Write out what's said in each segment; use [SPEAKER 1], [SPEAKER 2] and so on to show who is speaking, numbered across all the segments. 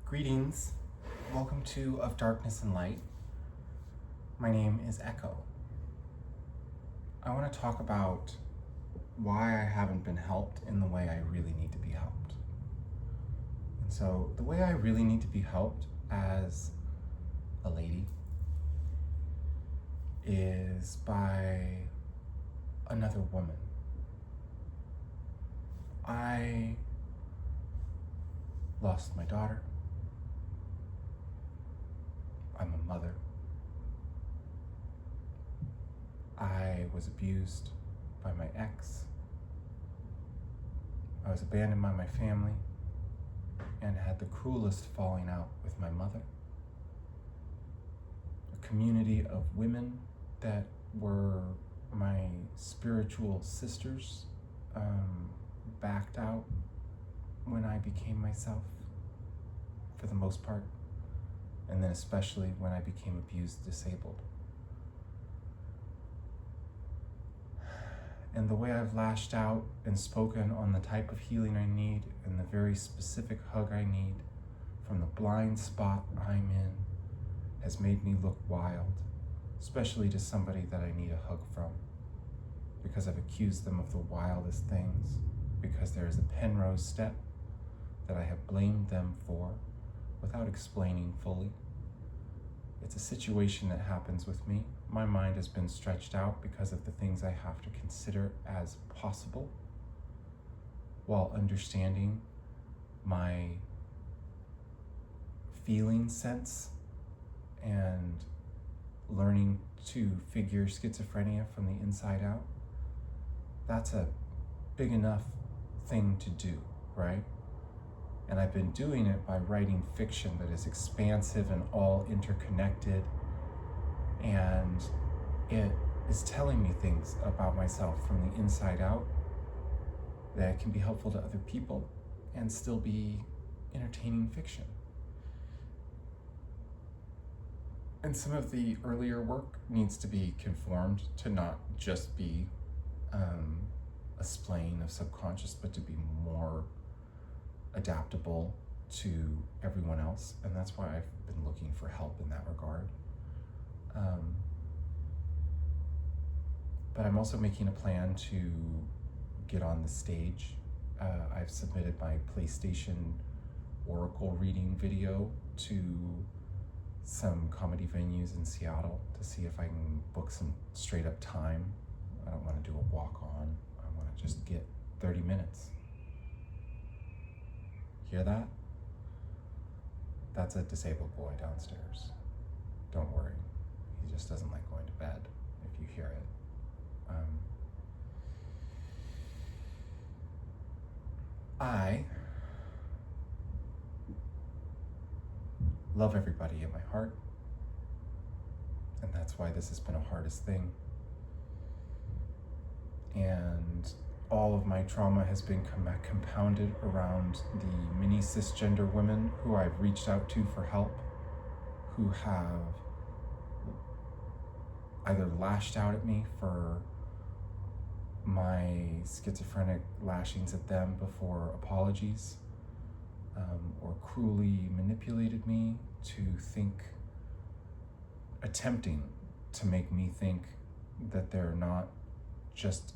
[SPEAKER 1] Greetings. Welcome to Of Darkness and Light. My name is Echo. I want to talk about why I haven't been helped in the way I really need to be helped. And so the way I really need to be helped as a lady is by another woman. I lost my daughter. I'm a mother. I was abused by my ex. I was abandoned by my family and had the cruelest falling out with my mother. A community of women that were my spiritual sisters backed out when I became myself, for the most part. And then especially when I became abused, disabled. And the way I've lashed out and spoken on the type of healing I need and the very specific hug I need from the blind spot I'm in has made me look wild, especially to somebody that I need a hug from, because I've accused them of the wildest things, because there is a Penrose step that I have blamed them for without explaining fully. It's a situation that happens with me. My mind has been stretched out because of the things I have to consider as possible, while understanding my feeling sense and learning to figure schizophrenia from the inside out. That's a big enough thing to do, right? And I've been doing it by writing fiction that is expansive and all interconnected. And it is telling me things about myself from the inside out that can be helpful to other people and still be entertaining fiction. And some of the earlier work needs to be conformed to not just be a splaying of subconscious, but to be more adaptable to everyone else, and that's why I've been looking for help in that regard. But I'm also making a plan to get on the stage. I've submitted my PlayStation Oracle reading video to some comedy venues in Seattle to see if I can book some straight up time. I don't want to do a walk on. I want to just get 30 minutes. Hear that? That's a disabled boy downstairs. Don't worry. He just doesn't like going to bed if you hear it. I love everybody in my heart, and that's why this has been a hardest thing. And all of my trauma has been compounded around the many cisgender women who I've reached out to for help, who have either lashed out at me for my schizophrenic lashings at them before apologies, or cruelly manipulated me to think, attempting to make me think that they're not just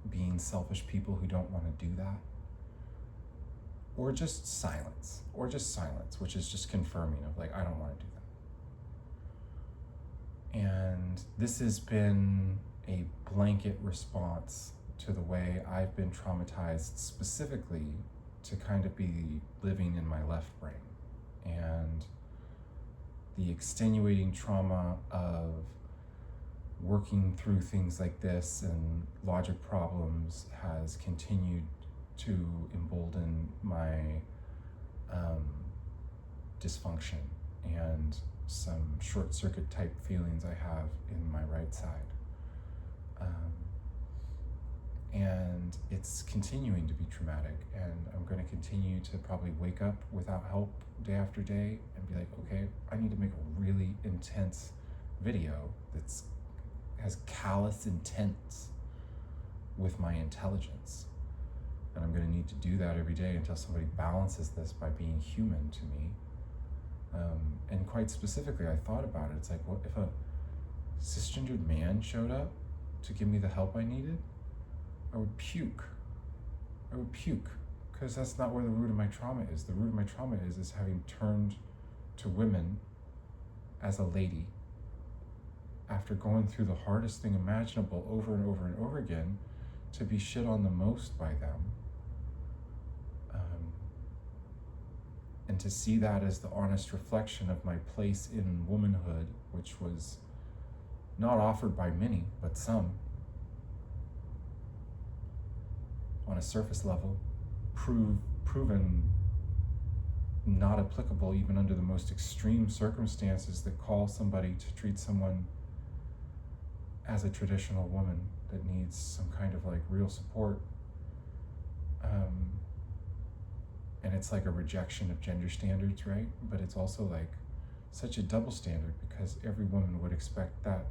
[SPEAKER 1] being selfish people who don't want to do that, or just silence, which is just confirming of like, I don't want to do that. And this has been a blanket response to the way I've been traumatized, specifically to kind of be living in my left brain, and the extenuating trauma of working through things like this and logic problems has continued to embolden my dysfunction and some short circuit type feelings I have in my right side. And it's continuing to be traumatic, and I'm going to continue to probably wake up without help day after day and be like, okay, I need to make a really intense video that's has callous intent with my intelligence. And I'm going to need to do that every day until somebody balances this by being human to me quite specifically, I thought about it. It's like, what if a cisgendered man showed up to give me the help I needed? I would puke. I would puke, because that's not where the root of my trauma is. The root of my trauma is having turned to women as a lady after going through the hardest thing imaginable over and over and over again, to be shit on the most by them. And to see that as the honest reflection of my place in womanhood, which was not offered by many, but some, on a surface level, proven not applicable even under the most extreme circumstances that call somebody to treat someone as a traditional woman that needs some kind of like real support. And it's like a rejection of gender standards, right? But it's also like such a double standard, because every woman would expect that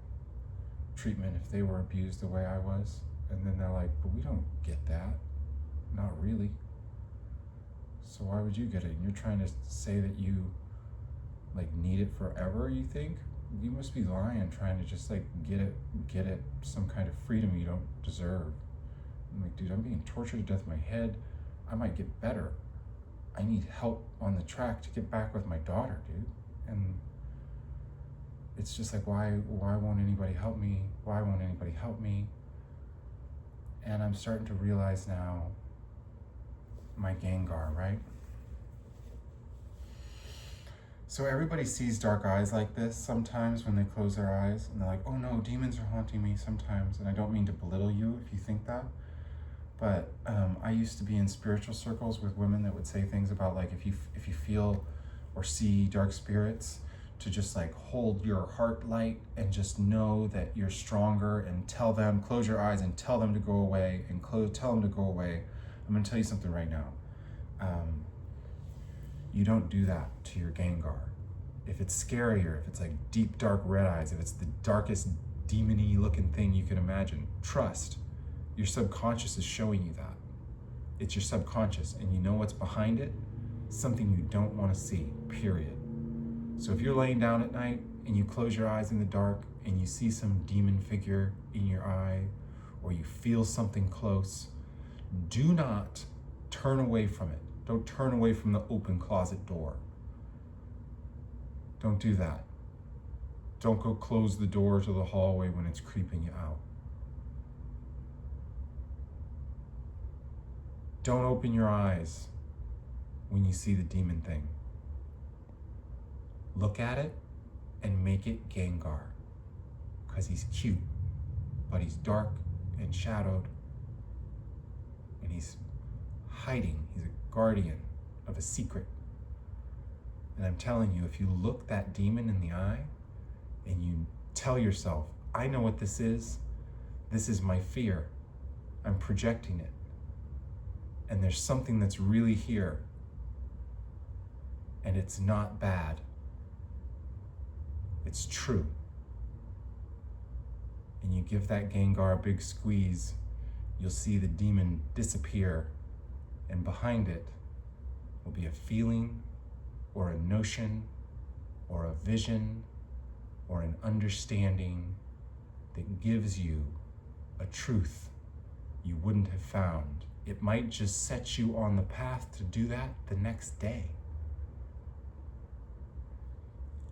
[SPEAKER 1] treatment if they were abused the way I was. And then they're like, but we don't get that. Not really. So why would you get it? And you're trying to say that you like need it forever, you think? You must be lying, trying to just like get it some kind of freedom you don't deserve. I'm like, dude, I'm being tortured to death in my head. I might get better. I need help on the track to get back with my daughter, dude. And it's just like, why won't anybody help me? Why won't anybody help me? And I'm starting to realize now my Gengar, right? So everybody sees dark eyes like this sometimes when they close their eyes, and they're like, oh no, demons are haunting me sometimes. And I don't mean to belittle you if you think that, but I used to be in spiritual circles with women that would say things about like, if you feel or see dark spirits, to just like hold your heart light and just know that you're stronger, and tell them, close your eyes and tell them to go away, and tell them to go away. I'm gonna tell you something right now. You don't do that to your Gengar. If it's scary, or if it's like deep dark red eyes, if it's the darkest demon-y looking thing you can imagine, trust, your subconscious is showing you that. It's your subconscious, and you know what's behind it? Something you don't want to see, period. So if you're laying down at night and you close your eyes in the dark and you see some demon figure in your eye, or you feel something close, do not turn away from it. Don't turn away from the open closet door. Don't do that. Don't go close the door to the hallway when it's creeping you out. Don't open your eyes when you see the demon thing. Look at it and make it Gengar, because he's cute, but he's dark and shadowed, and he's hiding. He's a guardian of a secret. And I'm telling you, if you look that demon in the eye and you tell yourself, I know what this is my fear. I'm projecting it. And there's something that's really here, and it's not bad. It's true. And you give that Gengar a big squeeze, you'll see the demon disappear, and behind it will be a feeling, or a notion, or a vision, or an understanding that gives you a truth you wouldn't have found. It might just set you on the path to do that the next day.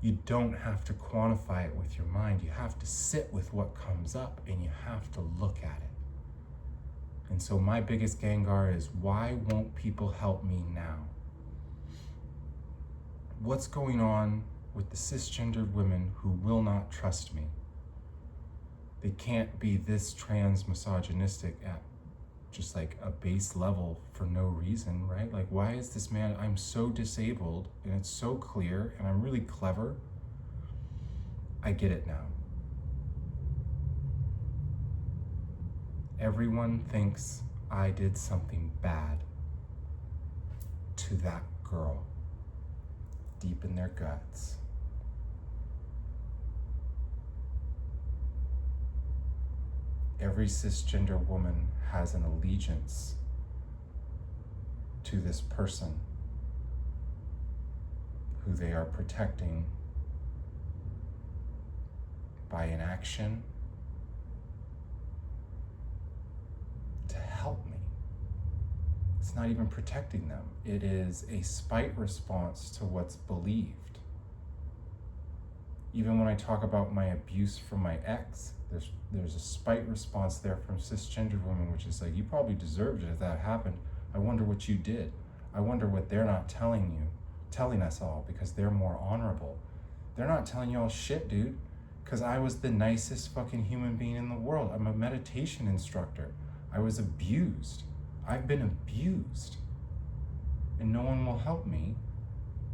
[SPEAKER 1] You don't have to quantify it with your mind. You have to sit with what comes up, and you have to look at it. And so my biggest Gengar is, why won't people help me now? What's going on with the cisgendered women who will not trust me? They can't be this trans misogynistic at just like a base level for no reason, right? Like, why is this man, I'm so disabled and it's so clear and I'm really clever. I get it now. Everyone thinks I did something bad to that girl deep in their guts. Every cisgender woman has an allegiance to this person who they are protecting by inaction to help me. It's not even protecting them. It is a spite response to what's believed. Even when I talk about my abuse from my ex, there's a spite response there from cisgender women, which is like, you probably deserved it if that happened. I wonder what you did. I wonder what they're not telling us all, because they're more honorable. They're not telling you all shit, dude, because I was the nicest fucking human being in the world. I'm a meditation instructor. I was abused. I've been abused. And no one will help me.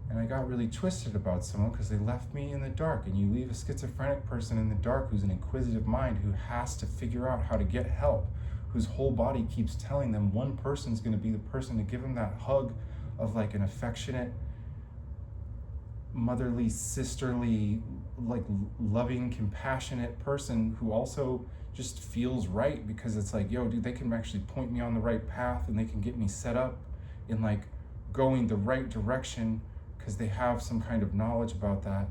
[SPEAKER 1] And I got really twisted about someone because they left me in the dark. And you leave a schizophrenic person in the dark who's an inquisitive mind who has to figure out how to get help, whose whole body keeps telling them one person's going to be the person to give them that hug of like an affectionate, motherly, sisterly, like loving, compassionate person who also just feels right, because it's like, yo, dude, they can actually point me on the right path and they can get me set up in like going the right direction because they have some kind of knowledge about that.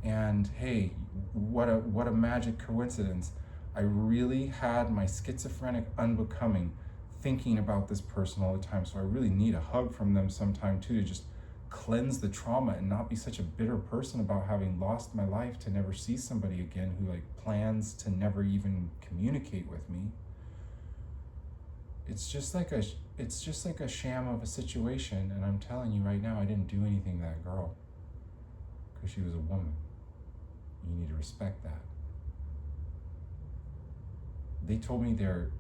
[SPEAKER 1] And hey, what a magic coincidence. I really had my schizophrenic unbecoming thinking about this person all the time. So I really need a hug from them sometime too, to just cleanse the trauma and not be such a bitter person about having lost my life to never see somebody again who like plans to never even communicate with me. It's just like a sham of a situation, and I'm telling you right now, I didn't do anything to that girl because she was a woman. You need to respect that. They told me their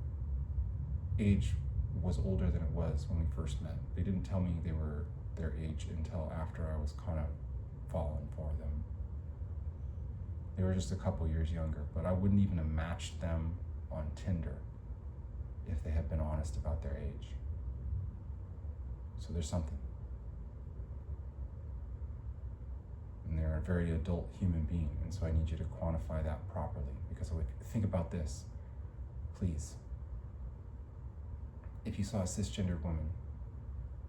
[SPEAKER 1] age was older than it was when we first met. They didn't tell me they were their age until after I was kind of falling for them. They were just a couple years younger, but I wouldn't even have matched them on Tinder if they had been honest about their age. So there's something. And they're a very adult human being, and so I need you to quantify that properly, because think about this, please. If you saw a cisgender woman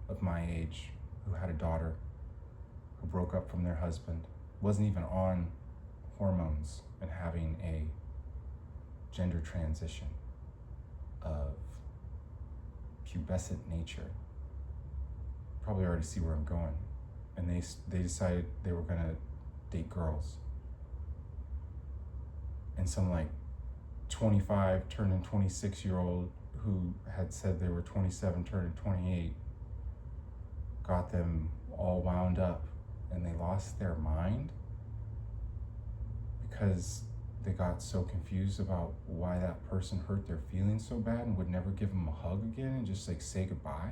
[SPEAKER 1] of my age who had a daughter who broke up from their husband, wasn't even on hormones, and having a gender transition of pubescent nature, probably already see where I'm going, and they decided they were gonna date girls, and some like 25 turning 26-year-old who had said they were 27 turning 28 got them all wound up, and they lost their mind because they got so confused about why that person hurt their feelings so bad and would never give them a hug again and just like say goodbye.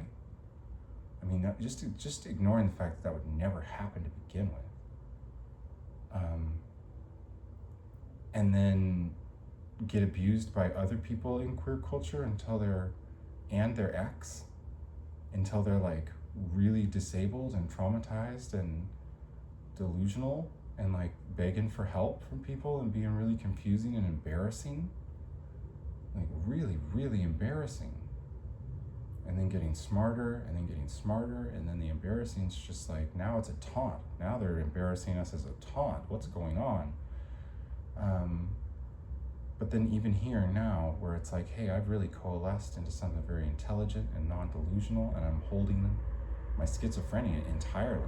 [SPEAKER 1] I mean, just ignoring the fact that would never happen to begin with. And then get abused by other people in queer culture until their ex, until they're like really disabled and traumatized and delusional and like begging for help from people and being really confusing and embarrassing, like really, really embarrassing. And then getting smarter and then getting smarter, and then the embarrassing is just like, now it's a taunt. Now they're embarrassing us as a taunt. What's going on? But then even here now, where it's like, hey, I've really coalesced into something very intelligent and non-delusional, and I'm holding my schizophrenia entirely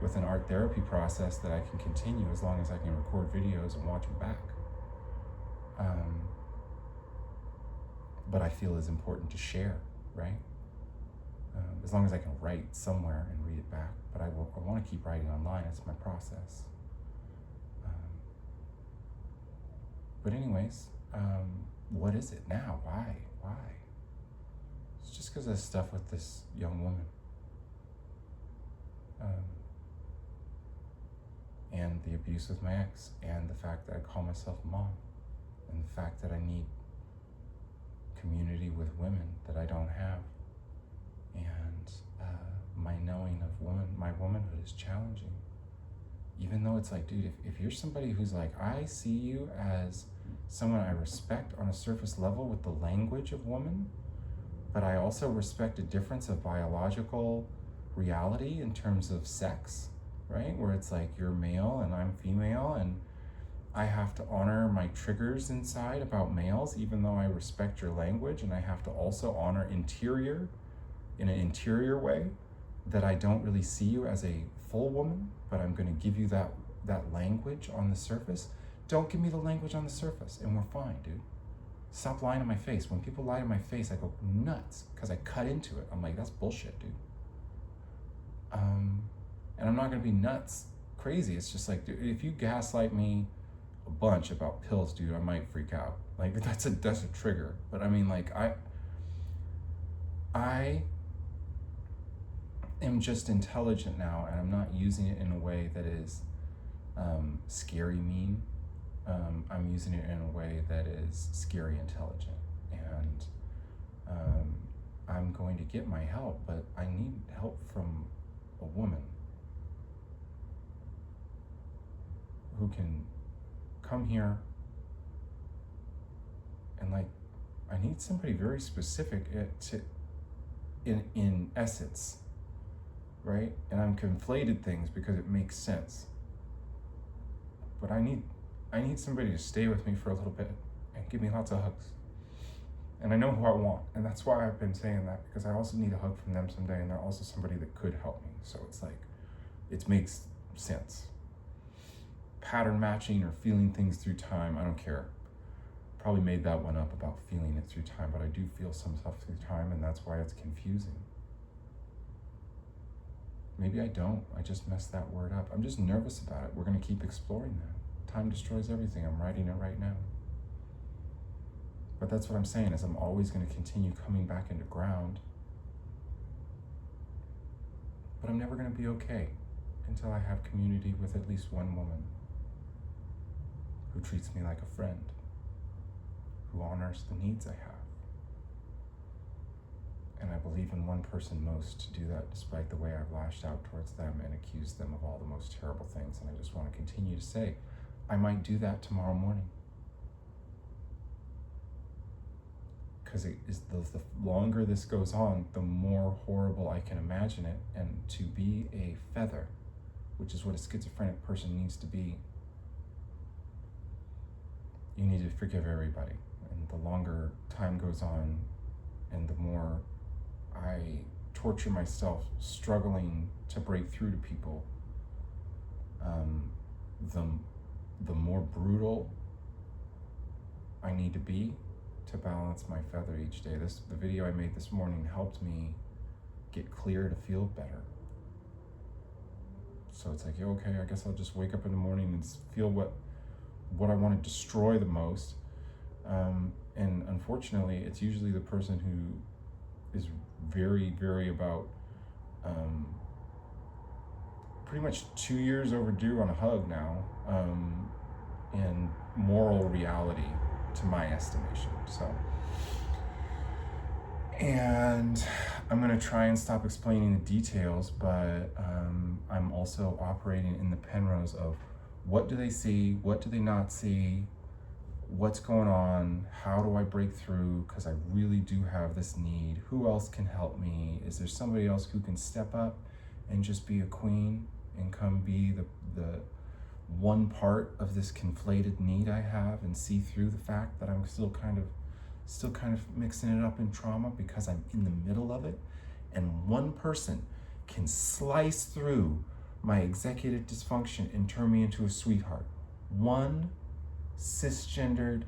[SPEAKER 1] with an art therapy process that I can continue as long as I can record videos and watch them back. But I feel is important to share, right? As long as I can write somewhere and read it back, but I want to keep writing online. It's my process. But anyways, what is it now? Why? It's just because of stuff with this young woman. And the abuse with my ex, and the fact that I call myself a mom, and the fact that I need community with women that I don't have. And my knowing of my womanhood is challenging. Even though it's like, dude, if you're somebody who's like, I see you as someone I respect on a surface level with the language of woman, but I also respect a difference of biological reality in terms of sex, right? Where it's like you're male and I'm female, and I have to honor my triggers inside about males, even though I respect your language, and I have to also honor interior in an interior way, that I don't really see you as a full woman, but I'm going to give you that language on the surface. Don't give me the language on the surface, and we're fine, dude. Stop lying to my face. When people lie to my face, I go nuts because I cut into it. I'm like, that's bullshit, dude. And I'm not going to be nuts crazy. It's just like, dude, if you gaslight me a bunch about pills, dude, I might freak out. Like, that's a trigger. But I mean, like, I am just intelligent now, and I'm not using it in a way that is scary mean. I'm using it in a way that is scary intelligent, and I'm going to get my help, but I need help from a woman who can come here and, like, I need somebody very specific in essence, right? And I'm conflated things because it makes sense. But I need somebody to stay with me for a little bit and give me lots of hugs. And I know who I want, and that's why I've been saying that, because I also need a hug from them someday, and they're also somebody that could help me. So it's like, it makes sense. Pattern matching or feeling things through time, I don't care. Probably made that one up about feeling it through time, but I do feel some stuff through time, and that's why it's confusing. Maybe I don't. I just messed that word up. I'm just nervous about it. We're going to keep exploring that. Time destroys everything. I'm writing it right now. But that's what I'm saying, is I'm always going to continue coming back into ground. But I'm never going to be okay until I have community with at least one woman who treats me like a friend, who honors the needs I have. And I believe in one person most to do that, despite the way I've lashed out towards them and accused them of all the most terrible things. And I just want to continue to say, I might do that tomorrow morning. Because the longer this goes on, the more horrible I can imagine it. And to be a feather, which is what a schizophrenic person needs to be, you need to forgive everybody. And the longer time goes on, and the more I torture myself struggling to break through to people, the more brutal I need to be to balance my feather each day. The video I made this morning helped me get clear to feel better. So it's like, okay, I guess I'll just wake up in the morning and feel what I want to destroy the most. And unfortunately, it's usually the person who is very, very about pretty much 2 years overdue on a hug now, and moral reality to my estimation. So, and I'm going to try and stop explaining the details, but I'm also operating in the Penrose of what do they see, what do they not see, what's going on, how do I break through, because I really do have this need. Who else can help me? Is there somebody else who can step up and just be a queen and come be the one part of this conflated need I have, and see through the fact that I'm still kind of mixing it up in trauma because I'm in the middle of it, and one person can slice through my executive dysfunction and turn me into a sweetheart. One cisgendered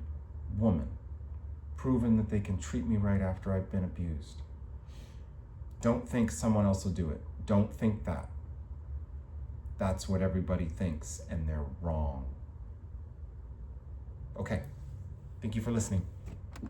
[SPEAKER 1] woman, proven that they can treat me right after I've been abused. Don't think someone else will do it. Don't think that. That's what everybody thinks, and they're wrong. Okay, thank you for listening.